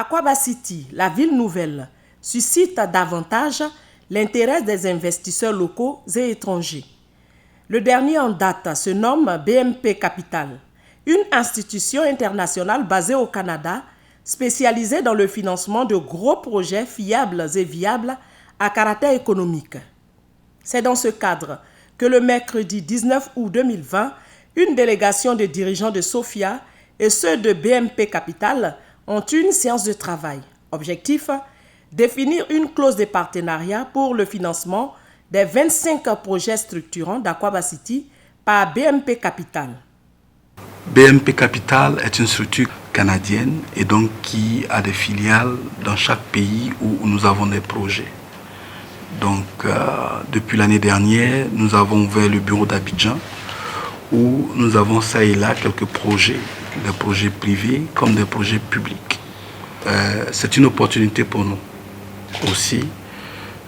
Akwaaba City, la ville nouvelle, suscite davantage l'intérêt des investisseurs locaux et étrangers. Le dernier en date se nomme BMP Capital, une institution internationale basée au Canada, spécialisée dans le financement de gros projets fiables et viables à caractère économique. C'est dans ce cadre que le mercredi 19 août 2020, une délégation de dirigeants de Sophia et ceux de BMP Capital ont une séance de travail. Objectif, définir une clause de partenariat pour le financement des 25 projets structurants d'Akwaaba City par BMP Capital. BMP Capital est une structure canadienne et donc qui a des filiales dans chaque pays où nous avons des projets. Donc depuis l'année dernière, nous avons ouvert le bureau d'Abidjan où nous avons ça et là quelques projets, des projets privés comme des projets publics. C'est une opportunité pour nous aussi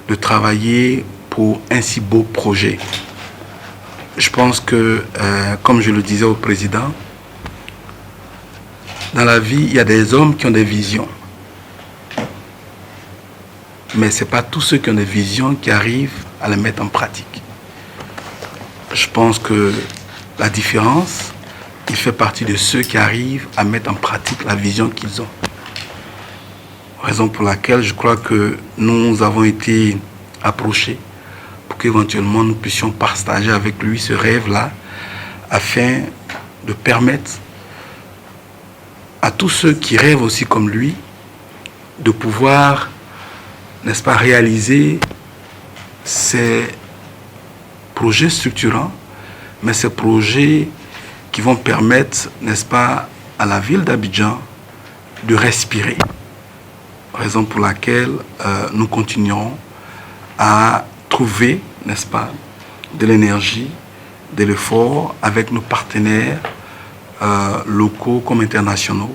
de travailler pour un si beau projet. Je pense que, comme je le disais au président, dans la vie, il y a des hommes qui ont des visions. Mais ce n'est pas tous ceux qui ont des visions qui arrivent à les mettre en pratique. Je pense que la différence, il fait partie de ceux qui arrivent à mettre en pratique la vision qu'ils ont. Raison pour laquelle je crois que nous avons été approchés pour qu'éventuellement nous puissions partager avec lui ce rêve-là afin de permettre à tous ceux qui rêvent aussi comme lui de pouvoir, n'est-ce pas, réaliser ces projets structurants, mais ces projets qui vont permettre, n'est-ce pas, à la ville d'Abidjan de respirer. Raison pour laquelle nous continuerons à trouver, n'est-ce pas, de l'énergie, de l'effort avec nos partenaires locaux comme internationaux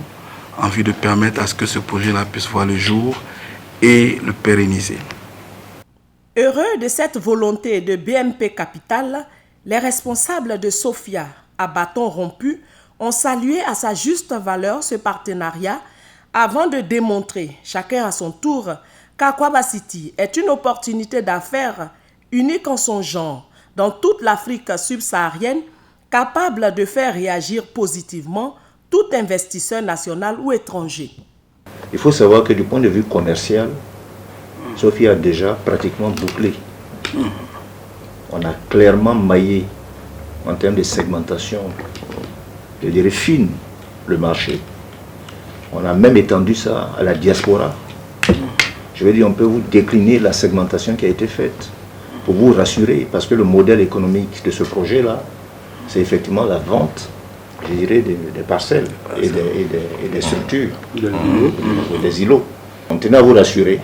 en vue de permettre à ce que ce projet-là puisse voir le jour et le pérenniser. Heureux de cette volonté de BMP Capital, les responsables de Sophia, à bâton rompu, ont salué à sa juste valeur ce partenariat avant de démontrer, chacun à son tour, qu'Akwaaba City est une opportunité d'affaires unique en son genre dans toute l'Afrique subsaharienne, capable de faire réagir positivement tout investisseur national ou étranger. Il faut savoir que du point de vue commercial, Sophia a déjà pratiquement bouclé. On a clairement maillé en termes de segmentation, je dirais fine, le marché. On a même étendu ça à la diaspora. Je veux dire, on peut vous décliner la segmentation qui a été faite pour vous rassurer, parce que le modèle économique de ce projet-là, c'est effectivement la vente, je dirais, des parcelles et des structures, des îlots. On tenait à vous rassurer.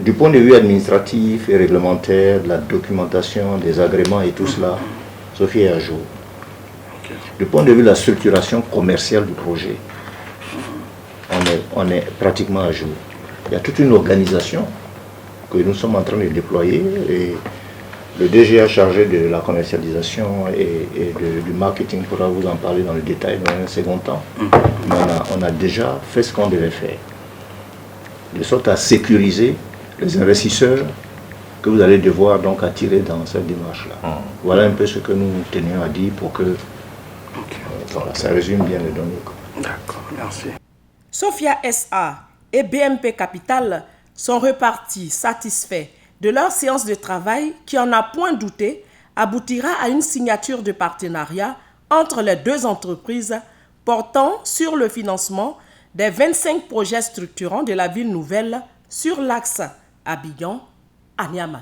Du point de vue administratif et réglementaire, de la documentation, des agréments et tout cela, Sophia est à jour. Du point de vue de la structuration commerciale du projet, on est pratiquement à jour. Il y a toute une organisation que nous sommes en train de déployer et le DGA chargé de la commercialisation et du marketing pourra vous en parler dans le détail dans un second temps. Mais on a déjà fait ce qu'on devait faire, de sorte à sécuriser les investisseurs que vous allez devoir donc attirer dans cette démarche-là. Voilà un peu ce que nous tenions à dire pour que voilà, ça résume bien les données. D'accord, merci. Sophia SA et BMP Capital sont repartis satisfaits de leur séance de travail qui, en a point douté, aboutira à une signature de partenariat entre les deux entreprises portant sur le financement des 25 projets structurants de la ville nouvelle sur l'axe Abidjan à Niamey.